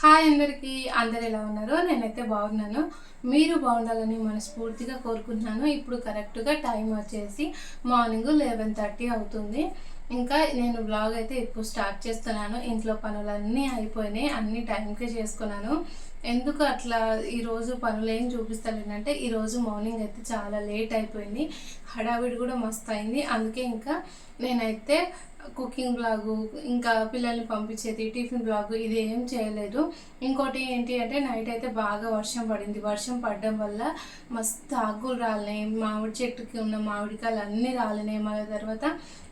Hi అందరికీ. అందరు ఎలా ఉన్నారు? నేనైతే బాగున్నాను. మీరు బాగుండాలని మనస్ఫూర్తిగా కోరుకుంటున్నాను. ఇప్పుడు కరెక్ట్‌గా టైం వచ్చేసి మార్నింగ్ 11:30 అవుతుంది. ఇంకా నేను వ్లాగ్ అయితే ఇప్పుడు స్టార్ట్ చేస్తున్నాను. ఇంట్లో పనులన్నీ అయిపోయినాయి. అన్ని టైంకే చేసుకున్నాను. ఎందుకు అట్లా ఈరోజు పనులు ఏం చూపిస్తలేనంటే ఈరోజు మార్నింగ్ అయితే చాలా లేట్ అయిపోయింది. హడావిడి కూడా మస్తు అయింది. అందుకే ఇంకా నేనైతే కుకింగ్ బ్లాగు, ఇంకా పిల్లల్ని పంపించేది, టిఫిన్ బ్లాగు ఇది ఏం చేయలేదు. ఇంకోటి ఏంటి అంటే నైట్ అయితే బాగా వర్షం పడింది. వర్షం పడడం వల్ల మస్తు ఆకులు రాలినాయి. మామిడి చెట్టుకి ఉన్న మామిడికాయలు అన్నీ రాలినాయి. మళ్ళీ తర్వాత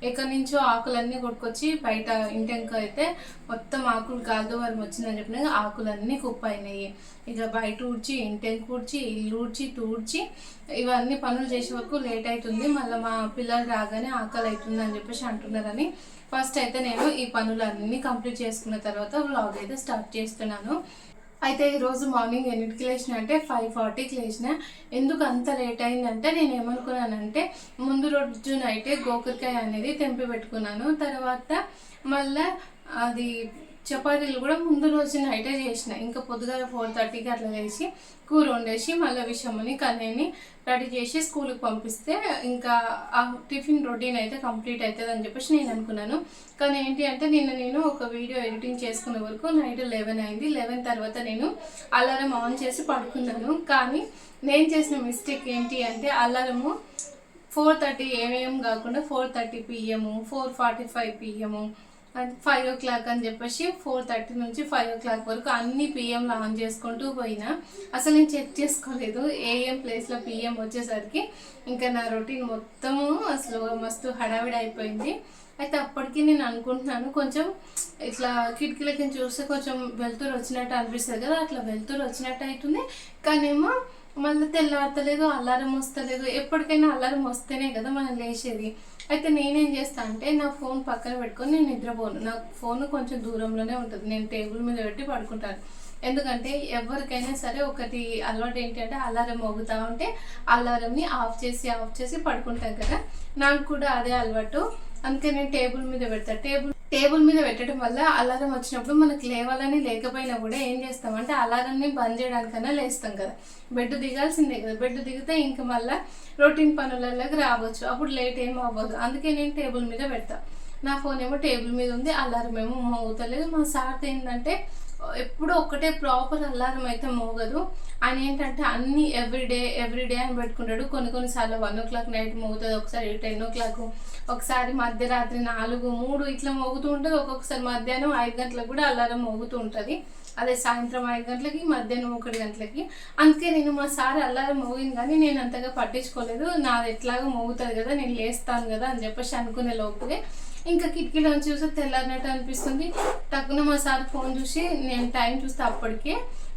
ఎక్కడి నుంచో ఆకులన్నీ కొట్టుకొచ్చి బయట ఇంటెంక అయితే మొత్తం ఆకులు గాలిదువారం వచ్చిందని చెప్పిన ఆకులన్నీ కుప్ప అయినాయి. ఇక బయట ఊడ్చి, ఇంటెంక ఊడ్చి, ఇల్లు ఊడ్చి, తూడ్చి ఇవన్నీ పనులు చేసే వరకు లేట్ అవుతుంది. మళ్ళీ మా పిల్లలు రాగానే ఆకలి అవుతుంది అని చెప్పేసి అంటున్నారని ఫస్ట్ అయితే నేను ఈ పనులన్నీ కంప్లీట్ చేసుకున్న తర్వాత వ్లాగ్ అయితే స్టార్ట్ చేస్తున్నాను. అయితే ఈరోజు మార్నింగ్ ఎన్నింటికి లేచిన అంటే 5:40కి లేచిన. ఎందుకు అంత లేట్ అయిందంటే నేను ఏమనుకున్నానంటే ముందు రోజు నైటే గోకరకాయ అనేది తెంపి పెట్టుకున్నాను. తర్వాత మళ్ళీ అది చపాతీలు కూడా ముందు రోజు నైటే చేసిన. ఇంకా పొద్దుగాల 4:30కి అట్లా లేచి కూర వండేసి మళ్ళీ విషమని కన్నయ్యని రెడీ చేసి స్కూల్కి పంపిస్తే ఇంకా ఆ టిఫిన్ రొటీన్ అయితే కంప్లీట్ అవుతుంది అని చెప్పేసి నేను అనుకున్నాను. కానీ ఏంటి అంటే నేను ఒక వీడియో ఎడిటింగ్ చేసుకునే వరకు నైట్ 11 అయింది. 11 తర్వాత నేను అలారం ఆన్ చేసి పడుకున్నాను. కానీ నేను చేసిన మిస్టేక్ ఏంటి అంటే అలారము 4:30 AM కాకుండా 4:30 PM, 4:45 PM, 5 o'clock అని చెప్పేసి 4:30 నుంచి 5 o'clock వరకు అన్ని పిఎంలో ఆన్ చేసుకుంటూ పోయినా. అసలు నేను చెక్ చేసుకోలేదు. ఏఎం ప్లేస్లో పిఎం వచ్చేసరికి ఇంకా నా రొటీన్ మొత్తము అసలు మస్తు హడావిడి అయిపోయింది. అయితే అప్పటికి నేను అనుకుంటున్నాను కొంచెం ఇట్లా కిటికీలకి చూస్తే కొంచెం వెలుతురు వచ్చినట్టు అనిపిస్తుంది కదా, అట్లా వెలుతురు వచ్చినట్టు అవుతుంది. కానేమో మళ్ళీ తెల్లారతలేదు, అలారం వస్తలేదు. ఎప్పటికైనా అలారం వస్తేనే కదా మనం లేచేది. అయితే నేనేం చేస్తా అంటే నా ఫోన్ పక్కన పెట్టుకొని నేను నిద్రపోను. నా ఫోన్ కొంచెం దూరంలోనే ఉంటుంది. నేను టేబుల్ మీద పెట్టి పడుకుంటాను. ఎందుకంటే ఎవరికైనా సరే ఒకటి అలవాటు ఏంటంటే అలారం మోగుతూ ఉంటే అలారంని ఆఫ్ చేసి పడుకుంటాం కదా. నాకు కూడా అదే అలవాటు. అందుకే నేను టేబుల్ మీద పెడతాను. టేబుల్ మీద పెట్టడం వల్ల అలారం వచ్చినప్పుడు మనకు లేవాలని లేకపోయినా కూడా ఏం చేస్తామంటే అలారంని బంద్ చేయడానికన్నా లేస్తాం కదా. బెడ్ దిగాల్సిందే కదా. బెడ్ దిగితే ఇంకా మళ్ళీ రొటీన్ పనులలోకి రావచ్చు. అప్పుడు లేట్ ఏం అవ్వదు. అందుకే నేను టేబుల్ మీద పెడతాను. నా ఫోన్ ఏమో టేబుల్ మీద ఉంది, అలారం ఏమో మోగుతలేదు. మా సార్ది ఏంటంటే ఎప్పుడు ఒక్కటే ప్రాపర్ అలారం అయితే మోగదు. ఆయన ఏంటంటే అన్ని ఎవ్రీడే అని పెట్టుకుంటాడు. కొన్నిసార్లు 1 o'clock నైట్ మోగుతుంది, ఒకసారి 10 o'clock, ఒకసారి మధ్యరాత్రి 4, 3 ఇట్లా మోగుతూ ఉంటుంది. ఒక్కొక్కసారి మధ్యాహ్నం 5 గంటలకు కూడా అలారం మోగుతూ ఉంటుంది. అదే సాయంత్రం 5 గంటలకి, మధ్యాహ్నం 1 గంటలకి. అందుకే నేను మా సార్ అలారం మోగింది కానీ నేను అంతగా పట్టించుకోలేదు. నాది ఎట్లాగో మోగుతుంది కదా, నేను లేస్తాను కదా అని చెప్పేసి అనుకునే లోపుగా ఇంకా కిటికీలో చూస్తే తెల్లారినట్టు అనిపిస్తుంది. తక్కువ మా సార్ ఫోన్ చూసి నేను టైం చూస్తే అప్పటికే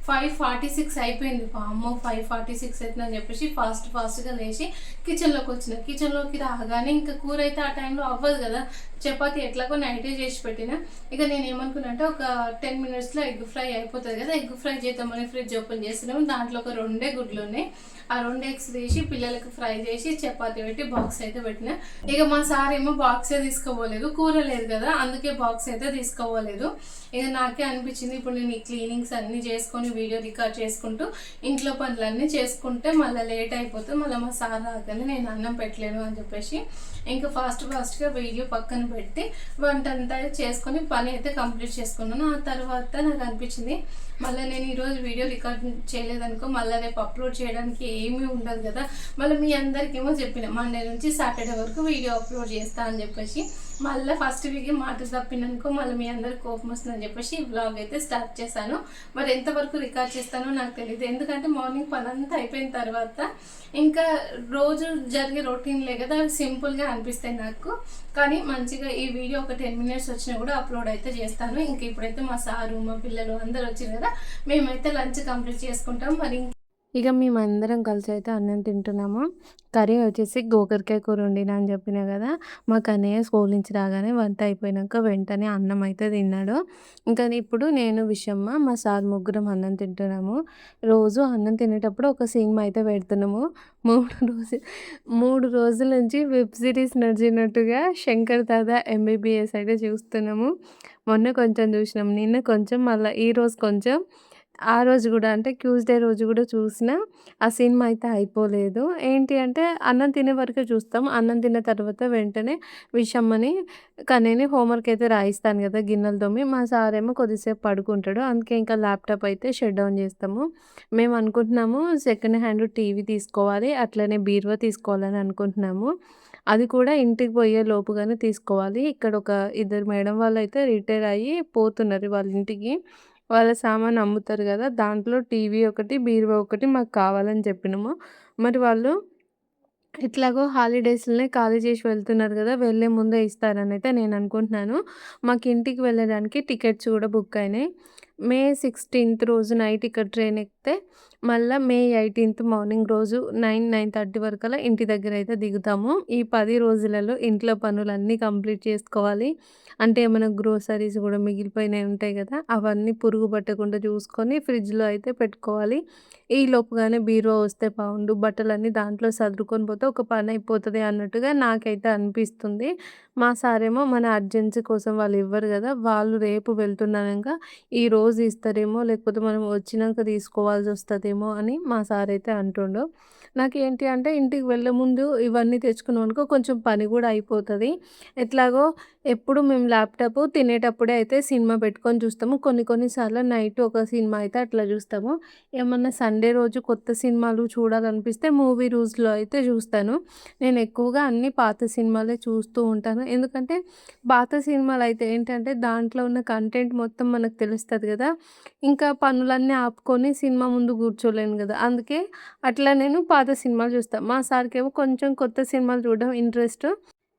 5:46 అయిపోయింది. అమ్మో 5:46 అవుతుందని చెప్పేసి ఫాస్ట్గా లేచి కిచెన్లోకి వచ్చిన. కిచెన్లోకి రాగానే ఇంకా కూర అయితే ఆ టైంలో అవ్వదు కదా. చపాతి ఎట్లాగో నైటే చేసి పెట్టిన. ఇక నేను ఏమనుకున్నా అంటే ఒక 10 minutesలో ఎగ్ ఫ్రై అయిపోతుంది కదా. ఎగ్ ఫ్రై చేద్దామని ఫ్రిడ్జ్ ఓపెన్ చేస్తున్నాము. దాంట్లో ఒక 2 గుడ్లు ఉన్నాయి. ఆ 2 eggs తీసి పిల్లలకి ఫ్రై చేసి చపాతి పెట్టి బాక్స్ అయితే పెట్టిన. ఇక మా సార్ ఏమో బాక్సే తీసుకోపోలేదు, కూర లేదు కదా, అందుకే బాక్స్ అయితే తీసుకోపోలేదు. ఇక నాకే అనిపించింది ఇప్పుడు నేను ఈ క్లీనింగ్స్ అన్నీ చేసుకొని వీడియో రికార్డ్ చేసుకుంటూ ఇంట్లో పనులన్నీ చేసుకుంటే మళ్ళీ లేట్ అయిపోతుంది. మళ్ళీ మా సార్ రాగానే నేను అన్నం పెట్టలేను అని చెప్పేసి ఇంకా ఫాస్ట్గా వీడియో పక్కన పెట్టి వంట అంతా చేసుకొని పని అయితే కంప్లీట్ చేసుకున్నాను. ఆ తర్వాత నాకు అనిపించింది మళ్ళీ నేను ఈరోజు వీడియో రికార్డ్ చేయలేదనుకో మళ్ళీ రేపు అప్లోడ్ చేయడానికి ఏమీ ఉండదు కదా. మళ్ళీ మీ అందరికేమో చెప్పిన మండే నుంచి సాటర్డే వరకు వీడియో అప్లోడ్ చేస్తా అని చెప్పేసి మళ్ళీ ఫస్ట్ వీక్ మాట తప్పిననుకో మళ్ళీ మీ అందరికి కోపం వస్తుందని చెప్పేసి ఈ వ్లాగ్ అయితే స్టార్ట్ చేశాను. మరి ఎంతవరకు రికార్డ్ చేస్తానో నాకు తెలియదు. ఎందుకంటే మార్నింగ్ పని అంతా అయిపోయిన తర్వాత ఇంకా రోజు జరిగే రొటీన్లే కదా, అవి సింపుల్గా అనిపిస్తాయి నాకు. కానీ మంచిగా ఈ వీడియో ఒక 10 minutes వచ్చినా కూడా అప్లోడ్ అయితే చేస్తాను. ఇంక ఇప్పుడైతే మా సారు మా పిల్లలు అందరు వచ్చారు కదా, మేమైతే లంచ్ కంప్లీట్ చేసుకుంటాం. మరి ఇక మేమందరం కలిసి అయితే అన్నం తింటున్నాము. కర్రీ వచ్చేసి గోకరకాయ కూర వండినా అని చెప్పినా కదా. మా కన్నయ్య స్కూల్ నుంచి రాగానే వంట అయిపోయినాక వెంటనే అన్నం అయితే తిన్నాడు. ఇంకా ఇప్పుడు నేను విషమ్మ మా సార్ ముగ్గురం అన్నం తింటున్నాము. రోజు అన్నం తినేటప్పుడు ఒక సినిమా అయితే పెడుతున్నాము. 3 రోజుల నుంచి web series నడిచినట్టుగా 'Shankar Dada MBBS' అయితే చూస్తున్నాము. మొన్న కొంచెం జూసినాం. నిన్న కొంచెం, మళ్ళా ఈరోజు కొంచెం. ఆ రోజు గూడా అంటే ట్యూస్‌డే రోజు గూడా చూసినా, ఆ సినిమా అయితే అయిపోలేదు. ఏంటి అంటే అన్నం తినే వరకే చూస్తాం. అన్నం తిన్న తర్వాత వెంటనే విషమ్మని, కన్నయ్యని హోంవర్క్ అయితే రాయిస్తాను గదా! గిన్నెలు తోమి. మా సారేమో కొద్దిసేపు పడుకుంటాడు. అందుకే ఇంకా ల్యాప్‌టాప్ అయితే షట్ డౌన్ జేస్తాము. మేము అనుకుంటున్నాము సెకండ్ హ్యాండ్ టీవీ తీసుకోవాలి. అట్లనే బీరువా తీసుకోవాలని అనుకుంటున్నాము. అది కూడా ఇంటికి పోయే లోపుగానే తీసుకోవాలి. ఇక్కడ ఒక ఇద్దరు మేడం వాళ్ళైతే రిటైర్ అయ్యి పోతున్నారు వాళ్ళ ఇంటికి. వాళ్ళ సామాను అమ్ముతారు గదా! దాంట్లో టీవీ ఒకటి, బీరువా ఒకటి మాకు కావాలని చెప్పినాము. మరి వాళ్ళు ఎట్లాగో హాలిడేస్‌లనే ఖాళీ చేసి వెళ్తున్నారు గదా! వెళ్ళే ముందే ఇస్తారనైతే నేననుకుంటున్నాను. మాకు ఇంటికి వెళ్ళడానికి టికెట్స్ గూడా బుక్ అయినాయి. మే 16థ్ రోజు నైట్ ఇక్కడ ట్రైన్ ఎక్కితే, మళ్ళా మే 18థ్ మార్నింగ్ రోజు 9:30 వరకల్లా ఇంటి దగ్గరైతే దిగుతాము. ఈ 10 రోజులలో ఇంట్లో పనులన్నీ కంప్లీట్ చేసుకోవాలి. అంటే ఏమైనా గ్రోసరీస్ గూడా మిగిలిపోయినయి ఉంటాయి గదా! అవన్నీ పురుగు పట్టకుండా చూసుకొని ఫ్రిడ్జ్‌లో అయితే పెట్టుకోవాలి. ఈ లోపుగానే బీరువా వస్తే బావుండు. బట్టలన్నీ దాంట్లో సర్దుకొని పోతే ఒక పనయిపోతది అన్నట్టుగా నాకైతే అనిపిస్తుంది. మా సారేమో మన అర్జెన్సీ కోసం వాళ్ళు ఇవ్వరు గదా! వాళ్ళు రేపు వెళ్తున్నానంక ఈరోజు ఇస్తారేమో, లేకపోతే మనం వచ్చినంక తీసుకోవాల్సొస్తదేమో అని మా సారైతే అంటుండు. నాకేంటి అంటే ఇంటికి వెళ్ళే ముందు ఇవన్నీ తెచ్చుకున్నామనుకో కొంచెం పని గూడా అయిపోతది. ఎట్లాగో ఎప్పుడు మేము ల్యాప్‌టాపు తినేటప్పుడే అయితే సినిమా పెట్టుకొని చూస్తాము. కొన్ని కొన్ని సార్లు నైట్ ఒక సినిమా అయితే అట్లా చూస్తాము. ఏమన్నా సండే రోజు కొత్త సినిమాలు చూడాలనిపిస్తే మూవీ రూల్స్‌లో అయితే చూస్తాను. నేను ఎక్కువగా అన్నీ పాత సినిమాలే చూస్తూ ఉంటాను. ఎందుకంటే పాత సినిమాలయితే ఏంటంటే దాంట్లో ఉన్న కంటెంట్ మొత్తం మనకు తెలుస్తది గదా! ఇంకా పనులన్నీ ఆపుకొని సినిమా ముందు కూర్చోలేను గదా! అందుకే అట్లా నేను పాత సినిమాలు చూస్తా. మా సార్‌కేమో కొంచెం కొత్త సినిమాలు చూడడం ఇంట్రెస్ట్.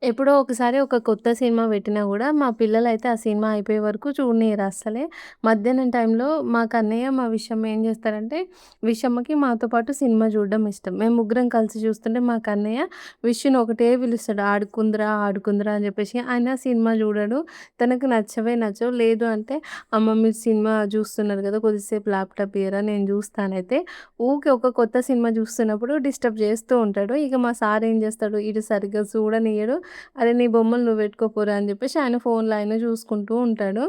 ఎప్పుడో ఒకసారి ఒక కొత్త సినిమా పెట్టినా గూడా, మా పిల్లలైతే ఆ సినిమా అయిపోయే వరకు చూడనియ్యరు అస్సలే. మధ్యాహ్నం టైంలో మా కన్నయ్య, మా విషమ్మ ఏం జేస్తారంటే, విషమ్మకి మాతో పాటు సినిమా చూడడం ఇష్టం. మేము ముగ్గురం కలిసి చూస్తుంటే మా కన్నయ్య విష్‌ని ఒకటే పిలుస్తాడు. ఆడుకుందురా, ఆడుకుందురా అని జెప్పేసి. ఆయన సినిమా జూడడు. తనకు నచ్చవే నచ్చవు. లేదు అంటే, అమ్మ మీరు సినిమా జూస్తున్నారు గదా! కొద్దిసేపు ల్యాప్‌టాప్ ఇయ్యరా నేను జూస్తానైతే ఊకే ఒక కొత్త సినిమా జూస్తున్నప్పుడు డిస్టర్బ్ జేస్తూ ఉంటాడు. ఇక మా సార్ ఏం జేస్తాడు, ఇటు సరిగ్గా చూడనియ్యడు. అరే! నీ బొమ్మలు నువ్వు పెట్టుకోపోరా అని చెప్పేసి ఆయన ఫోన్‌లో ఆయన చూసుకుంటూ ఉంటాడు.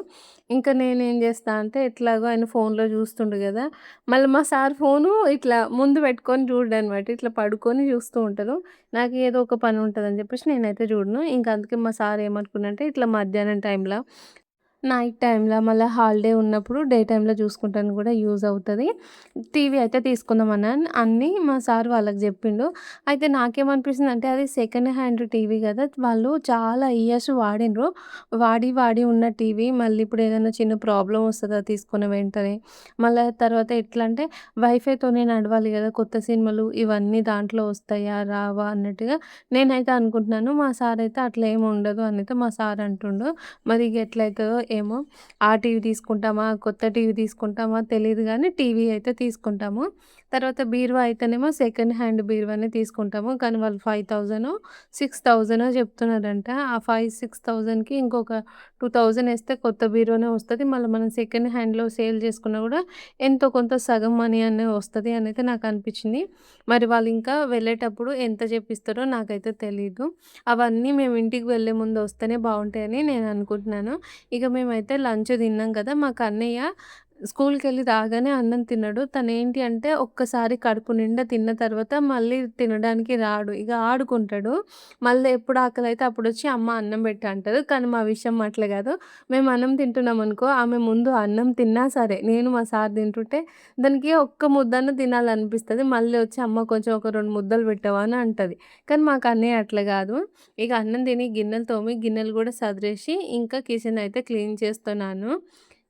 ఇంకా నేనేం చేస్తా అంటే ఎట్లాగో ఆయన ఫోన్‌లో చూస్తుండు గదా! మళ్ళీ మా సార్ ఫోను ఇట్లా ముందు పెట్టుకొని చూడడనమాట. ఇట్లా పడుకొని చూస్తూ ఉంటారు. నాకు ఏదో ఒక పని ఉంటదని చెప్పేసి నేనైతే చూడను. ఇంక అందుకే మా సార్ ఏమనుకున్నంటే ఇట్లా మధ్యాహ్నం టైంలో నైట్ టైమ్‌లో మళ్ళా హాలిడే ఉన్నప్పుడు డే టైమ్‌లో చూసుకుంటానికి గూడా యూజ్ అవుతది. టీవీ అయితే తీసుకుందామన్నాను అని మా సార్ వాళ్ళకి జెప్పిండు. అయితే నాకేమనిపిస్తుందంటే అది సెకండ్ హ్యాండ్ టీవీ గదా! వాళ్ళు చాలా ఇయర్స్ వాడిండ్రు. వాడి ఉన్న టీవీ మళ్ళీ ఇప్పుడు ఏదైనా చిన్న ప్రాబ్లమ్ వస్తదా తీసుకున్న వెంటనే. మళ్ళా తర్వాత ఎట్లంటే వైఫైతోనే నడవాలి గదా! కొత్త సినిమాలు ఇవన్నీ దాంట్లో వస్తాయా? రావా? అన్నట్టుగా నేనైతే అనుకుంటున్నాను. మా సార్ అయితే అట్లా ఏమి ఉండదు అనైతే మా సార్ అంటుండు. మరి ఇగ ఎట్లయితదో ఏమో! ఆ టీవీ తీసుకుంటామా? కొత్త టీవీ తీసుకుంటామా? తెలీదు గానీ టీవీ అయితే తీసుకుంటాము. తర్వాత బీరువా అయితేనేమో సెకండ్ హ్యాండ్ బీరువానే తీసుకుంటాము. కానీ వాళ్ళు 5,000 6,000 చెప్తున్నారంట. ఆ 5, 6,000కి ఇంకొక 2,000 ఎస్తే కొత్త బీరువానే వస్తది. మళ్ళీ మనం సెకండ్ హ్యాండ్‌లో సేల్ చేసుకున్నా గూడా ఎంతో కొంత సగం మనీ అనే వస్తది అనైతే నాకనిపించింది. మరి వాళ్ళింకా వెళ్ళేటప్పుడు ఎంత జెప్పిస్తారో నాకైతే తెలీదు. అవన్నీ మేము ఇంటికి వెళ్ళే ముందు వస్తేనే బావుంటాయని నేననుకుంటున్నాను. ఇక మేమైతే లంచ్ తిన్నాం కదా! మా కన్నయ్య స్కూల్‌కెళ్ళి రాగానే అన్నం తినడు. తనేంటి అంటే ఒక్కసారి కడుపు నిండా తిన్న తర్వాత మళ్ళీ తినడానికి రాడు. ఇగ ఆడుకుంటాడు. మళ్ళీ ఎప్పుడు ఆకలైతే అప్పుడొచ్చి అమ్మ అన్నం పెట్టు అంటది. కానీ మా విషయం అట్లా కాదు. మేము అన్నం తింటున్నామనుకో ఆమె ముందు అన్నం తిన్నా సరే, నేను మా సార్ తింటుంటే దానికి ఒక్క ముద్దన్న తినాలనిపిస్తది. మళ్ళీ వచ్చి అమ్మ కొంచెం ఒక 2 ముద్దలు పెట్టవా అని అంటది. కానీ మా కన్నయ్య అట్లా గాదు. ఇక అన్నం తిని గిన్నెలు తోమి, గిన్నెలు గూడా సదిరేసి, ఇంకా కిచెన్ అయితే క్లీన్ చేస్తున్నాను.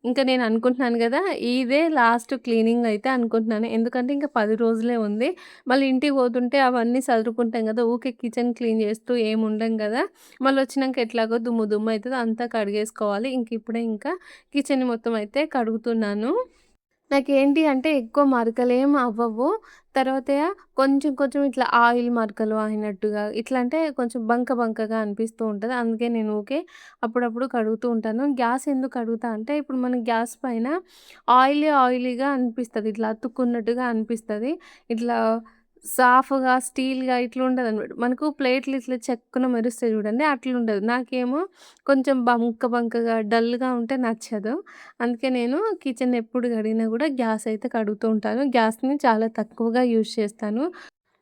ఇంక నేను అనుకుంటున్నాను గదా! ఇదే లాస్ట్ క్లీనింగ్ అయితే అనుకుంటున్నాను. ఎందుకంటే ఇంక 10 రోజులే ఉంది. మళ్ళీ ఇంటికి పోతుంటే అవన్నీ సదురుకుంటాం గదా! ఊకే కిచెన్ క్లీన్ చేస్తూ ఏమి ఉండం గదా! మళ్ళొచ్చినంక ఎట్లాగో దుమ్ము దుమ్ము అయితది. అంతా కడిగేసుకోవాలి. ఇంక ఇప్పుడే ఇంకా కిచెన్ మొత్తం అయితే కడుగుతున్నాను. నాకేంటి అంటే ఎక్కువ మరకలేం అవ్వవు. తర్వాత కొంచెం కొంచెం ఇట్లా ఆయిల్ మరకలు అయినట్టుగా ఇట్లా అంటే కొంచెం బంకగా అనిపిస్తూ ఉంటది. అందుకే నేను ఊకే అప్పుడప్పుడు కడుగుతూ ఉంటాను. గ్యాస్ ఎందుకు కడుగుతా అంటే ఇప్పుడు మన గ్యాస్ పైన ఆయిలీగా అనిపిస్తది. ఇట్లా అతుక్కున్నట్టుగా అనిపిస్తది. ఇట్లా సాఫ్ట్‌గా, స్టీల్‌గా ఇట్లుండదనమాట. మనకు ప్లేట్లు ఇట్లా చెక్కున మెరుస్తాయి చూడండి అట్లుండదు. నాకేమో కొంచెం బంకగా, డల్‌గా ఉంటే నచ్చదు. అందుకే నేను కిచెన్ ఎప్పుడు కడిగినా గూడా గ్యాస్ అయితే కడుగుతూ ఉంటాను. గ్యాస్‌ని చాలా తక్కువగా యూజ్ చేస్తాను.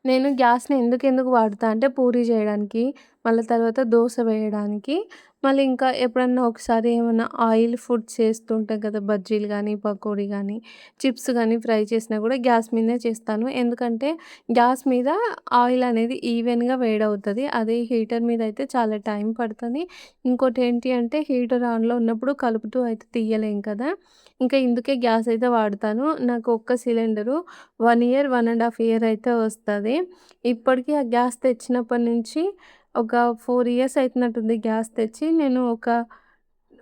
నేను గ్యాస్‌ని ఎందుకెందుకు వాడతా అంటే పూరి జేయడానికి, మళ్ళా తర్వాత దోస వేయడానికి, మళ్ళీ ఇంకా ఎప్పుడన్నా ఒకసారి ఏమన్నా ఆయిల్ ఫుడ్ చేస్తూ ఉంటాం కదా! బజ్జీలు గానీ, పకోడీ గానీ, చిప్స్ గానీ ఫ్రై చేసినా గూడా గ్యాస్ మీదనే చేస్తాను. ఎందుకంటే గ్యాస్ మీద ఆయిల్ అనేది ఈవెన్‌గా వేడవుతది. అదే హీటర్ మీద అయితే చాలా టైం పడతది. ఇంకోటేంటి అంటే హీటర్ ఆన్‌లో ఉన్నప్పుడు కలుపుతూ అయితే తీయలేం కదా! ఇంకా ఇందుకే గ్యాస్ అయితే వాడతాను. నాకు ఒక్క సిలిండరు 1 ఇయర్, 1 ½ ఇయర్ అయితే వస్తది. ఇప్పటికి ఆ గ్యాస్ తెచ్చినప్పటి నుంచి ఒక 4 ఇయర్స్ అయితున్నట్టుంది గ్యాస్ తెచ్చి. నేను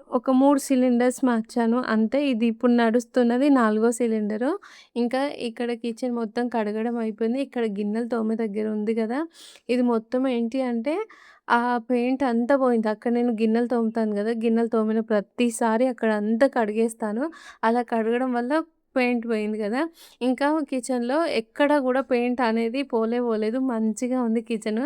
ఒక 3 సిలిండర్స్ మార్చాను అంతే. ఇది ఇప్పుడు నడుస్తున్నది నాలుగో సిలిండరు. ఇంకా ఇక్కడ కిచెన్ మొత్తం కడగడం అయిపోయింది. ఇక్కడ గిన్నెలు తోమే దగ్గర ఉంది గదా! ఇది మొత్తం ఏంటి అంటే ఆ పెయింట్ అంతా పోయింది. అక్కడ నేను గిన్నెలు తోముతాను గదా! గిన్నెలు తోమిన ప్రతిసారి అక్కడ అంతా కడిగేస్తాను. అలా కడగడం వల్ల పెయింట్ పోయింది గదా! ఇంకా కిచెన్‌లో ఎక్కడ గూడా పెయింట్ అనేది పోలేదు. మంచిగా ఉంది కిచెను.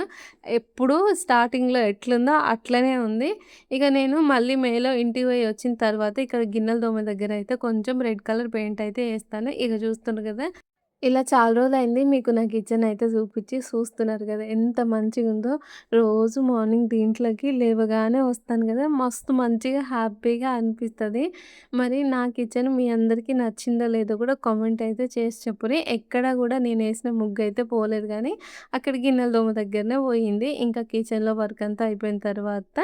ఎప్పుడు స్టార్టింగ్‌లో ఎట్లుందో అట్లనే ఉంది. ఇక నేను మళ్ళీ మేలో ఇంటికి పోయి వచ్చిన తర్వాత ఇక్కడ గిన్నెల దోమ దగ్గర అయితే కొంచెం రెడ్ కలర్ పెయింట్ అయితే ఏస్తాను. ఇక చూస్తుండ్రు కదా! ఇలా చాలా రోజులయింది మీకు నా కిచెన్ అయితే చూపిచ్చి. చూస్తున్నారు గదా! ఎంత మంచిగుందో. రోజు మార్నింగ్ దీంట్లోకి లేవగానే వస్తాను గదా! మస్తు మంచిగా హ్యాపీగా అనిపిస్తది. మరి నా కిచెన్ మీ అందరికీ నచ్చిందో లేదో కూడా కామెంట్ అయితే చేసి చెప్పురి. ఎక్కడా గూడా నేనేసిన ముగ్గయితే పోలేదు గానీ, అక్కడ గిన్నెల దోమ దగ్గరనే పోయింది. ఇంకా కిచెన్‌లో వర్క్ అంతా అయిపోయిన తర్వాత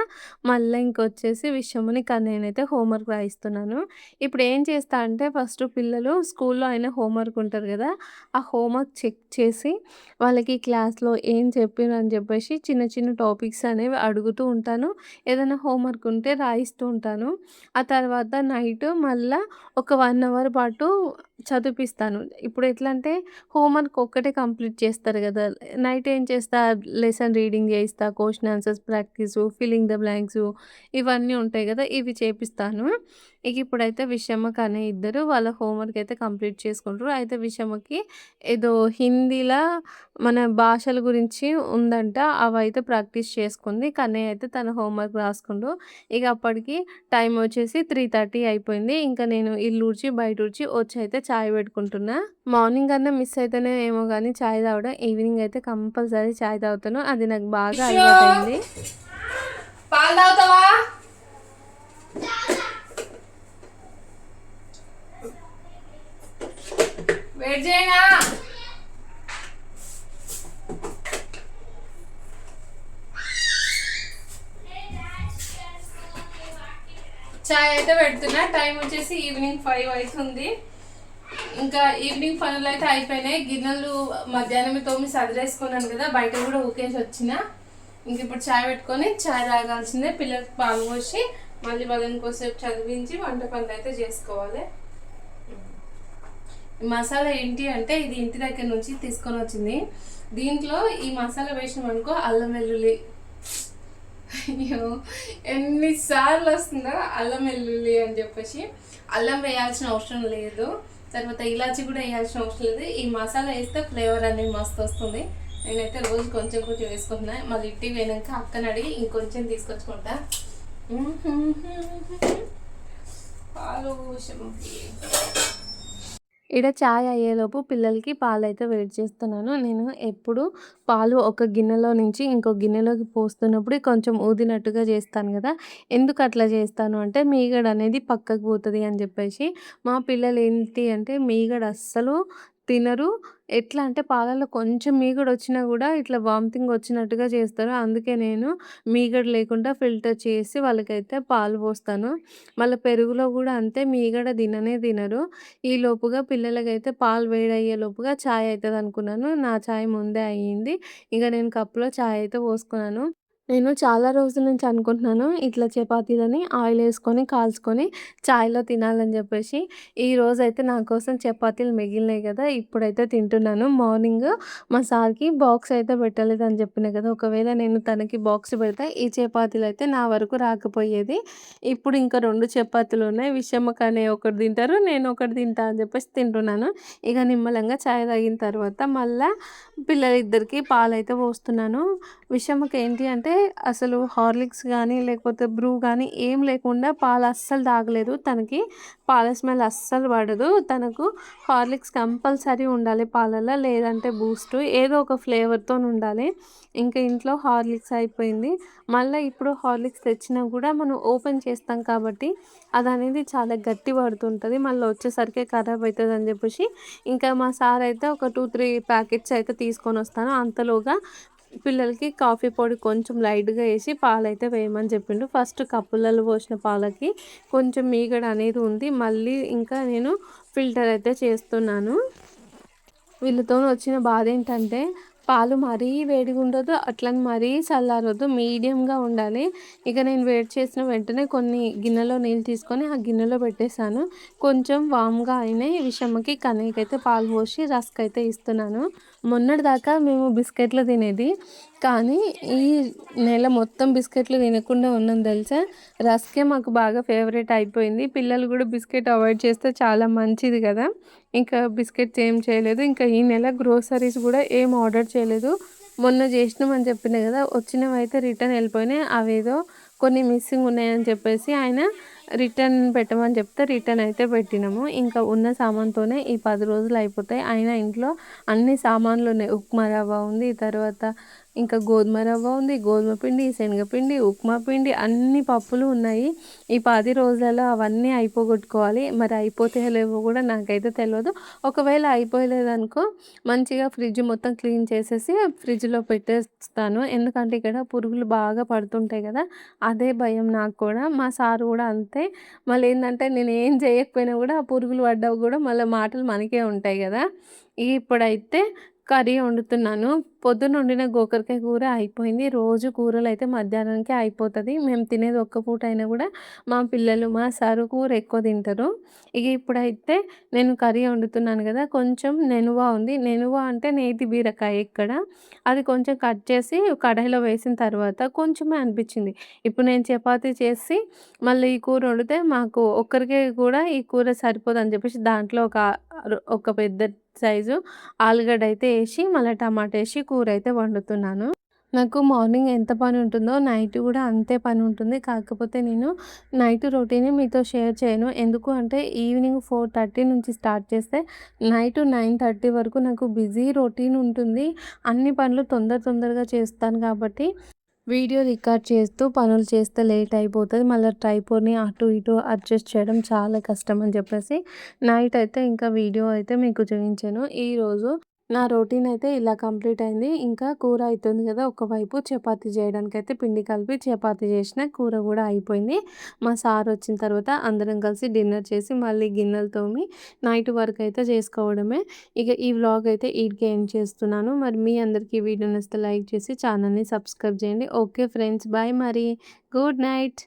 మళ్ళా ఇంకొచ్చేసి విషముని కన్నయ్యనైతే హోంవర్క్ రాయిస్తున్నాను. ఇప్పుడు ఏం చేస్తా అంటే ఫస్ట్ పిల్లలు స్కూల్‌లో అయినా హోంవర్క్ ఉంటది గదా! ఆ హోంవర్క్ చెక్ చేసి, వాళ్ళకి క్లాస్‌లో ఏం చెప్పిర్రని జెప్పేసి చిన్న చిన్న టాపిక్స్ అనేవి అడుగుతూ ఉంటాను. ఏదైనా హోంవర్క్ ఉంటే రాయిస్తూ ఉంటాను. ఆ తర్వాత నైట్ మళ్ళా ఒక 1 అవర్ పాటు చదివిపిస్తాను. ఇప్పుడు ఎట్లంటే హోంవర్క్ ఒక్కటే కంప్లీట్ చేస్తారు గదా! నైట్ ఏం చేస్తా లెసన్ రీడింగ్ జేయిస్తా, question answers practice, filling the blanks ఇవన్నీ ఉంటాయి గదా! ఇవి చేపిస్తాను. ఇక ఇప్పుడైతే విషమ్మకి అనే ఇద్దరు వాళ్ళ హోంవర్క్ అయితే కంప్లీట్ చేసుకుంటారు. అయితే విషమ్మకి ఏదో హిందీలా మన భాషల గురించి ఉందంట. అవైతే ప్రాక్టీస్ చేసుకుంది. కన్నయ్య అయితే తన హోంవర్క్ రాసుకుండు. ఇక అప్పటికి టైం వచ్చేసి 3:30 అయిపోయింది. ఇంకా నేను ఇల్లు ఊడ్చి, బయట ఊడ్చి వచ్చైతే చాయ్ పెట్టుకుంటున్నా. మార్నింగ్ అన్నా మిస్ అయితేనే ఏమో గానీ చాయ్ తాగడం. ఈవినింగ్ అయితే కంపల్సరీ చాయ్ తాగుతాను. అది నాకు బాగా విషు అలవాటయింది. పాలు తాగుతావా? వెయిట్ చేయనా? చాయ్ అయితే పెడుతున్నా. టైం వచ్చేసి ఈవినింగ్ 5 అవుతుంది. ఇంకా ఈవినింగ్ పనులు అయితే అయిపోయినాయి. గిన్నెలు మధ్యాహ్నమే తోమి సదిరేసుకున్నాను కదా, బయట కూడా ఊకేసి వచ్చిన. ఇంక ఇప్పుడు చాయ్ పెట్టుకొని చాయ్ తాగాల్సిందే. పిల్లలకి పాలు పోసి మళ్ళీ వాళ్ళని కోసేపు చదివించి వంట పనులు అయితే చేసుకోవాలి. ఈ మసాలా ఏంటి అంటే ఇది ఇంటి దగ్గర నుంచి తీసుకొని వచ్చింది. దీంట్లో ఈ మసాలా వేసినాం అనుకో అల్లం వెల్లుల్లి, అయ్యో ఎన్నిసార్లు వస్తుందో అల్లం వెల్లుల్లి అని చెప్పేసి. అల్లం వేయాల్సిన అవసరం లేదు, తర్వాత ఇలాచి కూడా వేయాల్సిన అవసరం లేదు. ఈ మసాలా వేస్తే ఫ్లేవర్ అనేది మస్తు వస్తుంది. నేనైతే రోజు కొంచెం కొంచెం వేసుకుంటున్నా. మళ్ళీ ఇంటికి పోయినాక అక్కని అడిగి ఇంకొంచెం తీసుకొచ్చుకుంటా. పాలు షంపి. ఈడ చాయ్ అయ్యేలోపు పిల్లలకి పాలైతే వేడి చేస్తున్నాను. నేను ఎప్పుడు పాలు ఒక గిన్నెలో నుంచి ఇంకో గిన్నెలోకి పోస్తున్నప్పుడు కొంచెం ఊదినట్టుగా చేస్తాను గదా! ఎందుకు అట్లా చేస్తాను అంటే మీగడ అనేది పక్కకు పోతది అని జెప్పేసి. మా పిల్లలు ఏంటి అంటే మీగడ అస్సలు తినరు. ఎట్లా అంటే పాలల్లో కొంచెం మీగడొచ్చినా గూడా ఇట్లా వామిటింగ్ వచ్చినట్టుగా చేస్తారు. అందుకే నేను మీగడ లేకుండా ఫిల్టర్ చేసి వాళ్ళకైతే పాలు పోస్తాను. మళ్ళా పెరుగులో గూడా అంతే మీగడ తిననే తినరు. ఈ లోపుగా పిల్లలకైతే పాలు వేడయ్యే లోపుగా చాయ్ అయితదనుకున్నాను. నా చాయ్ ముందే అయింది. ఇక నేను కప్‌లో చాయ్ అయితే పోసుకున్నాను. నేను చాలా రోజుల నుంచి అనుకుంటున్నాను. ఇట్లా చపాతీలని ఆయిలేసుకొని, కాల్చుకొని చాయ్‌లో తినాలని జెప్పేసి. ఈరోజైతే నా కోసం చపాతీలు మిగిలినాయి గదా! ఇప్పుడైతే తింటున్నాను. మార్నింగ్ మా సార్‌కి బాక్స్ అయితే పెట్టలేదని జెప్పినా గదా! ఒకవేళ నేను తనకి బాక్స్ పెడితే ఈ చపాతీలయితే నా వరకు రాకపోయేది. ఇప్పుడు ఇంకా 2 చపాతీలున్నాయి. విషమ్మకనే ఒకటి తింటారు. నేను ఒకటి తింటా అని జెప్పేసి తింటున్నాను. ఇగ నిమ్మలంగా చాయ్ తాగిన తర్వాత మళ్ళా పిల్లలిద్దరికీ పాలైతే పోస్తున్నాను. విషమ్మకి ఏంటి అంటే అసలు హార్లిక్స్ గానీ, లేకపోతే బ్రూ గానీ ఏం లేకుండా పాలు అస్సలు తాగలేదు. తనకి పాల స్మెల్ అస్సలు పడదు. తనకు హార్లిక్స్ కంపల్సరీ ఉండాలి పాలల్లో. లేదంటే బూస్టు ఏదో ఒక ఫ్లేవర్‌తోని ఉండాలి. ఇంకా ఇంట్లో హార్లిక్స్ అయిపోయింది. మళ్ళా ఇప్పుడు హార్లిక్స్ తెచ్చినా గూడా మనం ఓపెన్ చేస్తాం కాబట్టి అదనేది చాలా గట్టి పడుతుంటది. మళ్ళీ వచ్చేసరికి ఖరాబ్ అయితదని జెప్పేసి ఇంకా మా సార్ అయితే ఒక 2, 3 ప్యాకెట్స్ అయితే తీసుకొనొస్తాను. అంతలోగా పిల్లలకి కాఫీ పొడి కొంచెం లైట్‌గా ఏసి పాలైతే వేయమని చెప్పిండు. ఫస్ట్ కప్పులలో పోసిన పాలకి కొంచెం మీగడ అనేది ఉంది. మళ్ళీ ఇంకా నేను ఫిల్టర్ అయితే చేస్తున్నాను. వీళ్ళతోని వచ్చిన బాధేంటంటే, పాలు మరీ వేడిగుండొద్దు, అట్లని మరీ చల్లారొద్దు. మీడియంగా ఉండాలి. ఇక నేను వేడి చేసిన వెంటనే కొన్ని గిన్నెలో నీళ్ళు తీసుకొని, ఆ గిన్నెలో పెట్టేసాను. కొంచెం వామ్‌గా అయినాయి. విషమ్మకి, కన్నయ్యకైతే పాలు పోసి రస్క్ అయితే ఇస్తున్నాను. మొన్నటిదాకా మేము బిస్కెట్‌లు తినేది. కానీ, ఈ నెల మొత్తం బిస్కెట్‌లు తినకుండా ఉన్నాం తెలుసా! రస్కే మాకు బాగా ఫేవరెట్ అయిపోయింది. పిల్లలు గూడా బిస్కెట్ అవాయిడ్ చేస్తే చాలా మంచిది గదా! ఇంకా బిస్కెట్స్ ఏం చేయలేదు. ఇంకా ఈ నెల గ్రోసరీస్ గూడా ఏం ఆర్డర్ చేయలేదు. మొన్న జేసినామని చెప్పినా గదా! వచ్చినవైతే రిటర్న్ ఎళ్ళిపోయినాయి. అవేదో కొన్ని మిస్సింగ్ ఉన్నాయని చెప్పేసి ఆయన రిటర్న్ పెట్టమని చెప్తే రిటర్న్ అయితే పెట్టినాము. ఇంకా ఉన్న సామాన్‌తోనే ఈ 10 రోజులు అయిపోతాయి. అయినా ఇంట్లో అన్ని సామాన్లున్నాయి. ఉప్మా రవ్వ ఉంది. తర్వాత ఇంకా గోధుమ రవ్వ ఉంది. గోధుమ పిండి, శనగపిండి, ఉప్మా పిండి అన్ని పప్పులు ఉన్నాయి. ఈ 10 రోజులలో అవన్నీ అయిపోగొట్టుకోవాలి. మరి అయిపోతాయో లేవో గూడా నాకైతే తెలవదు. ఒకవేళ అయిపోలేదనుకో మంచిగా ఫ్రిడ్జ్ మొత్తం క్లీన్ చేసేసి ఫ్రిడ్జ్‌లో పెట్టేస్తాను. ఎందుకంటే ఇక్కడ పురుగులు బాగా పడుతుంటాయి గదా! అదే భయం నాకు కూడా. మా సారు గూడా అంతే. మళ్ళేందంటే నేనేం చేయకపోయినా గూడా ఆ పురుగులు పడ్డవి గూడా మళ్ళా మాటలు మనకే ఉంటాయి గదా! ఇప్పుడైతే కర్రీ వండుతున్నాను. పొద్దున వండిన గోకరకాయ కూర అయిపోయింది. రోజు కూరలైతే మధ్యాహ్నానికే అయిపోతది. మేము తినేది ఒక్క పూట అయినా గూడా మా పిల్లలు, మా సారు కూర ఎక్కువ తింటారు. ఇగ ఇప్పుడైతే నేను కర్రీ వండుతున్నాను గదా! కొంచెం నెనువ ఉంది. నెనువ అంటే నేతి బీరకాయ ఇక్కడ. అది కొంచెం కట్ చేసి కడాయిలో వేసిన తర్వాత కొంచెమే అనిపిచ్చింది. ఇప్పుడు నేను చపాతీ చేసి మళ్ళీ ఈ కూర వండితే మాకు ఒక్కరికే కూడా ఈ కూర సరిపోదని చెప్పేసి దాంట్లో ఒక పెద్ద సైజు ఆలుగడ్డ అయితే ఏసి, మళ్ళా టమాటా ఏసి కూరైతే వండుతున్నాను. నాకు మార్నింగ్ ఎంత పని ఉంటుందో నైట్ గూడా అంతే పని ఉంటుంది. కాకపోతే నేను నైట్ రొటీనే మీతో షేర్ చేయను. ఎందుకు అంటే ఈవినింగ్ 4:30 నుంచి స్టార్ట్ చేస్తే నైట్ 9:30 వరకు నాకు బిజీ రొటీన్ ఉంటుంది. అన్ని పనులు తొందరగా చేస్తాను కాబట్టి వీడియో రికార్డ్ చేస్తూ పనులు చేస్తే లేట్ అయిపోతది. మళ్ళా ట్రైపోడ్‌ని అటు ఇటు అడ్జస్ట్ చేయడం చాలా కష్టం అని చెప్పేసి నైట్ అయితే ఇంకా వీడియో అయితే మీకు చూయించాను. ఈరోజు నా రొటీన్ అయితే ఇలా కంప్లీట్ అయింది. ఇంకా కూర అయితుంది కదా! ఒకవైపు చపాతీ చేయడానికైతే పిండి కలిపి చపాతీ చేసిన. కూర కూడా అయిపోయింది. మా సార్ వచ్చిన తర్వాత అందరం కలిసి డిన్నర్ చేసి మళ్ళీ గిన్నెలు తోమి నైట్ వర్క్ అయితే చేసుకోవడమే. ఇక ఈ వ్లాగ్ అయితే ఈడికే ఎండ్ చేస్తున్నాను. మరి మీ అందరికీ ఈ వీడియో నచ్చితే లైక్ చేసి ఛానల్‌ని సబ్స్క్రైబ్ చేయండి. ఓకే ఫ్రెండ్స్, బాయ్ మరి. Good night.